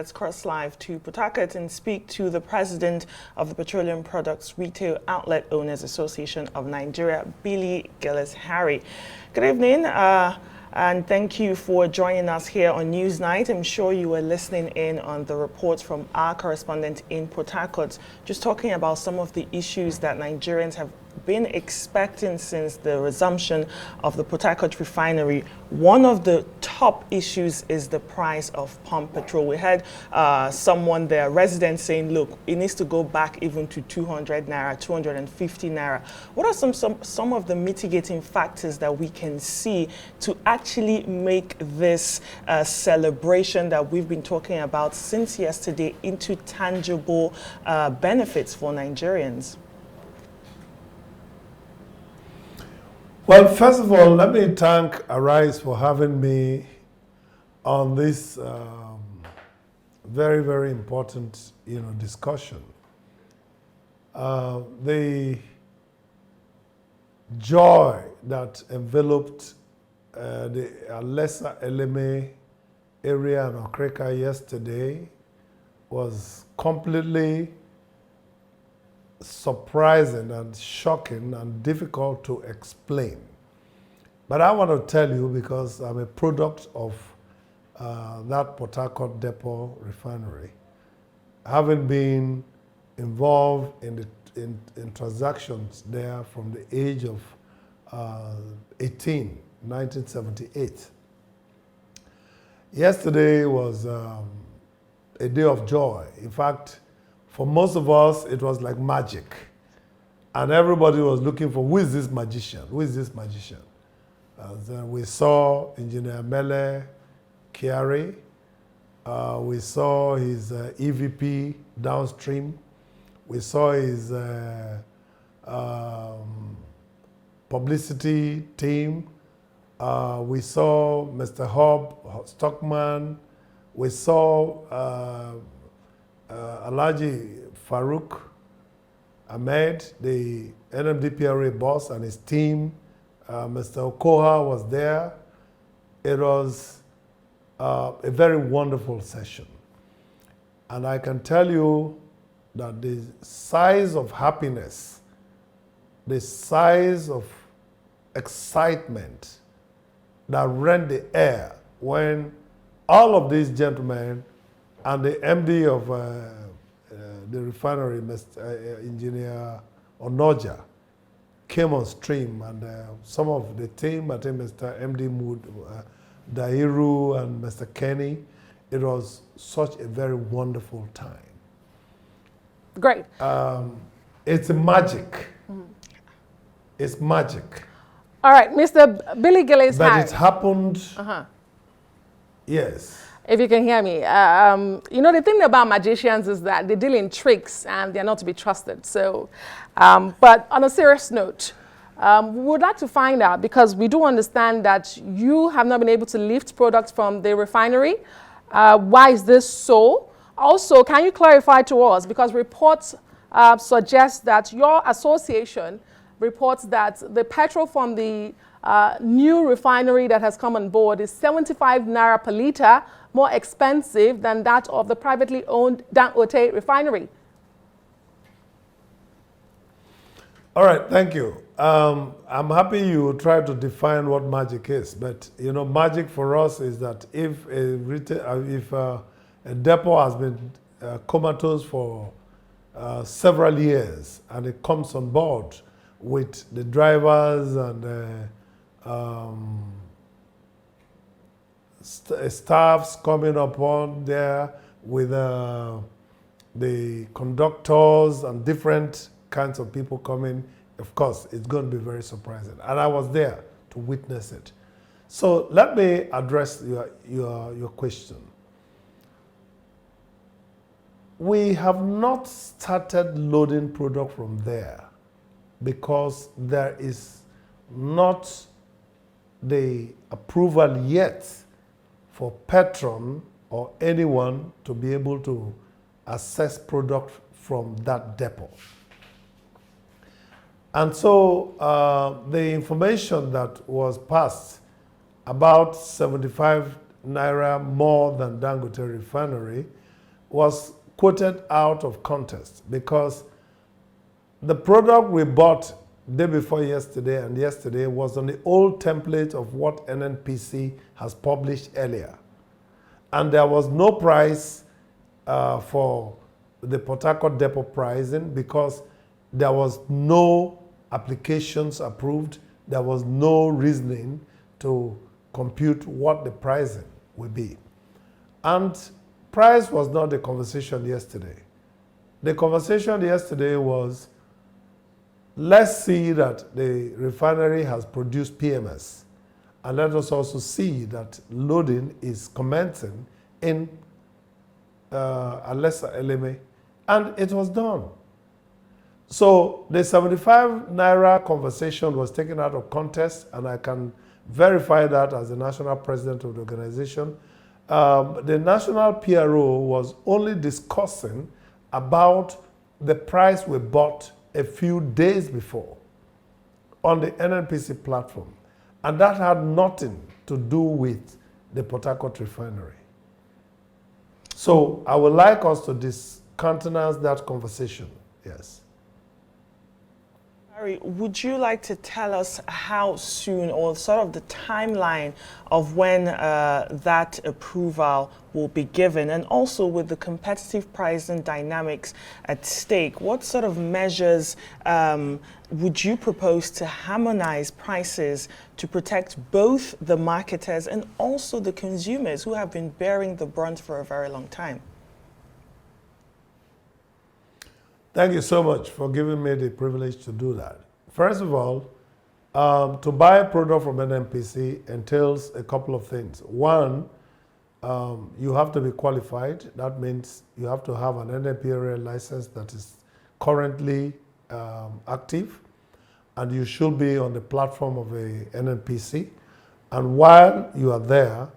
let's cross live to Port Harcourt and speak to the president of the Petroleum Products Retail Outlet Owners Association of Nigeria, Gillis-Harry. Good evening, and thank you for joining us here on Newsnight. I'm sure you were listening in on the reports from our correspondent in Port Harcourt, just talking about some of the issues that Nigerians have been expecting since the resumption of the Port Harcourt Refinery. One of the top issues is the price of pump petrol. We had someone there, resident, saying, look, it needs to go back even to 200 naira, 250 naira. What are some of the mitigating factors that we can see to actually make this celebration that we've been talking about since yesterday into tangible benefits for Nigerians? Well, first of all, let me thank Arise for having me on this very, very important, discussion. The joy that enveloped the Lesser Eleme area in Okreka yesterday was completely surprising and shocking and difficult to explain. But I want to tell you, because I'm a product of that Port Harcourt Depot refinery, having been involved in transactions there from the age of 18, 1978. Yesterday was a day of joy. In fact, for most of us, it was like magic. And everybody was looking for, who is this magician? Who is this magician? Then we saw Engineer Mele Kyari. We saw his EVP downstream. We saw his publicity team. We saw Mr. Hub Stockman. We saw Alhaji Farouk Ahmed, the NMDPRA boss, and his team. Mr. Okoha was there. It was a very wonderful session. And I can tell you that the size of happiness, the size of excitement that rent the air when all of these gentlemen and the MD of the refinery, Mr. Engineer Onoja, came on stream, and some of the team, I think Mr. MD Mood, Dairu, and Mr. Kenny. It was such a very wonderful time. Great. It's magic. It's magic. All right, Mr. Billy Gillis-Harry. But it happened, yes. If you can hear me. The thing about magicians is that they deal in tricks and they're not to be trusted. So, but on a serious note, we would like to find out, because we do understand that you have not been able to lift products from the refinery. Why is this so? Also, can you clarify to us, because reports suggest that your association reports that the petrol from the new refinery that has come on board is 75 naira per litre more expensive than that of the privately owned Dangote refinery. All right, thank you. I'm happy you try to define what magic is, but magic for us is that if a depot has been comatose for several years and it comes on board with the drivers and staffs coming upon there with the conductors and different kinds of people coming, of course, it's going to be very surprising. And I was there to witness it. So let me address your question. We have not started loading product from there because there is not the approval yet for Petron or anyone to be able to access product from that depot. And so the information that was passed about 75 naira more than Dangote Refinery was quoted out of context because the product we bought day before yesterday and yesterday was on the old template of what NNPC has published earlier. And there was no price for the Port Harcourt depot pricing because there was no applications approved. There was no reasoning to compute what the pricing would be. And price was not the conversation yesterday. The conversation yesterday was, let's see that the refinery has produced PMS. And let us also see that loading is commencing in a lesser LMA. And it was done. So the 75 Naira conversation was taken out of context, and I can verify that as the national president of the organization. The national PRO was only discussing about the price we bought a few days before on the NNPC platform. And that had nothing to do with the Port Harcourt refinery. So I would like us to discountenance that conversation, yes. Harry, would you like to tell us how soon, or sort of the timeline of when that approval will be given? And also with the competitive pricing dynamics at stake, what sort of measures would you propose to harmonize prices to protect both the marketers and also the consumers who have been bearing the brunt for a very long time? Thank you so much for giving me the privilege to do that. First of all, to buy a product from NNPC entails a couple of things. One, you have to be qualified. That means you have to have an NNPC license that is currently active, and you should be on the platform of a NNPC. And while you are there,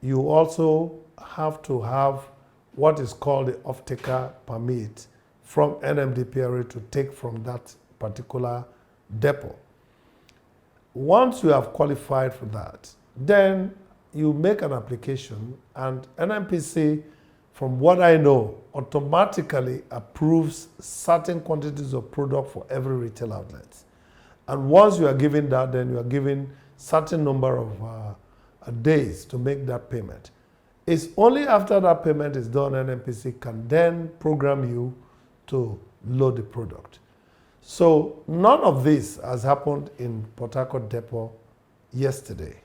you also have to have what is called the off-taker permit from NMDPRA to take from that particular depot. Once you have qualified for that, then you make an application, and NNPC, from what I know, automatically approves certain quantities of product for every retail outlet. And once you are given that, then you are given certain number of days to make that payment. It's only after that payment is done, NNPC can then program you to load the product. So none of this has happened in Port Harcourt depot yesterday.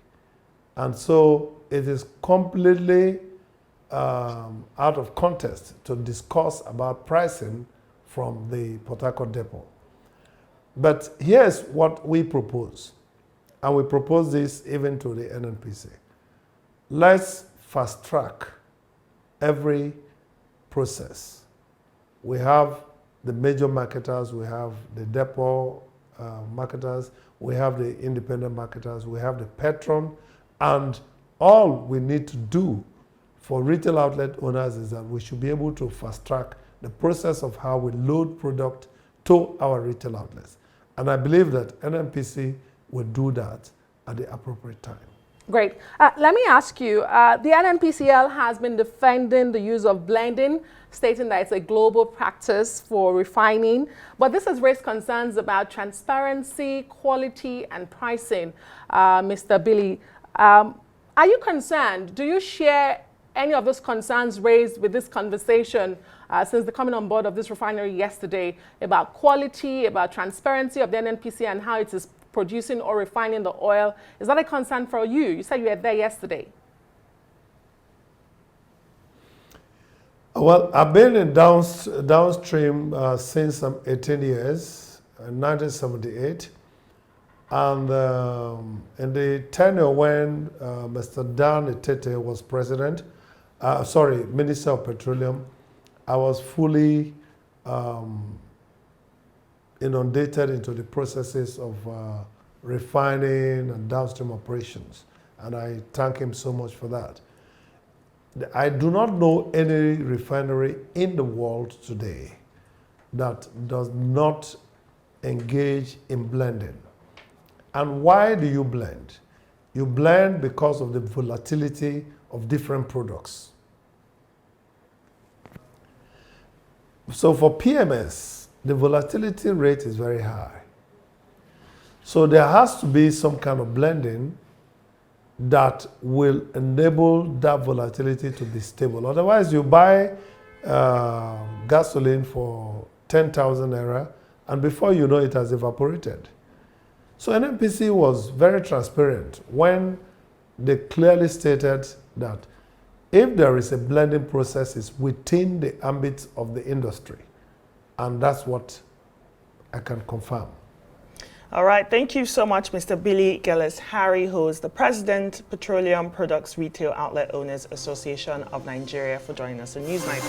And so it is completely out of context to discuss about pricing from the Port Harcourt depot. But here's what we propose, and we propose this even to the NNPC. Let's fast track every process. We have the major marketers, we have the depot marketers, we have the independent marketers, we have the patron, and all we need to do for retail outlet owners is that we should be able to fast track the process of how we load product to our retail outlets. And I believe that NNPC will do that at the appropriate time. Great. Let me ask you, the NNPCL has been defending the use of blending, stating that it's a global practice for refining, but this has raised concerns about transparency, quality, and pricing. Mr. Billy, are you concerned? Do you share any of those concerns raised with this conversation since the coming on board of this refinery yesterday about quality, about transparency of the NNPC and how it is producing or refining the oil? Is that a concern for you? You said you were there yesterday. Well, I've been in downstream since I'm 18 years, 1978. And in the tenure when Mr. Dan Itete was president, Minister of Petroleum, I was fully inundated into the processes of refining and downstream operations. And I thank him so much for that. I do not know any refinery in the world today that does not engage in blending. And why do you blend? You blend because of the volatility of different products. So for PMS, the volatility rate is very high. So there has to be some kind of blending that will enable that volatility to be stable. Otherwise, you buy gasoline for 10,000 naira, and before you know it has evaporated. So NNPC was very transparent when they clearly stated that if there is a blending process, it's within the ambit of the industry. And that's what I can confirm. All right. Thank you so much, Mr. Billy Gillis-Harry, who is the President, Petroleum Products Retail Outlet Owners Association of Nigeria, for joining us on Newsnight.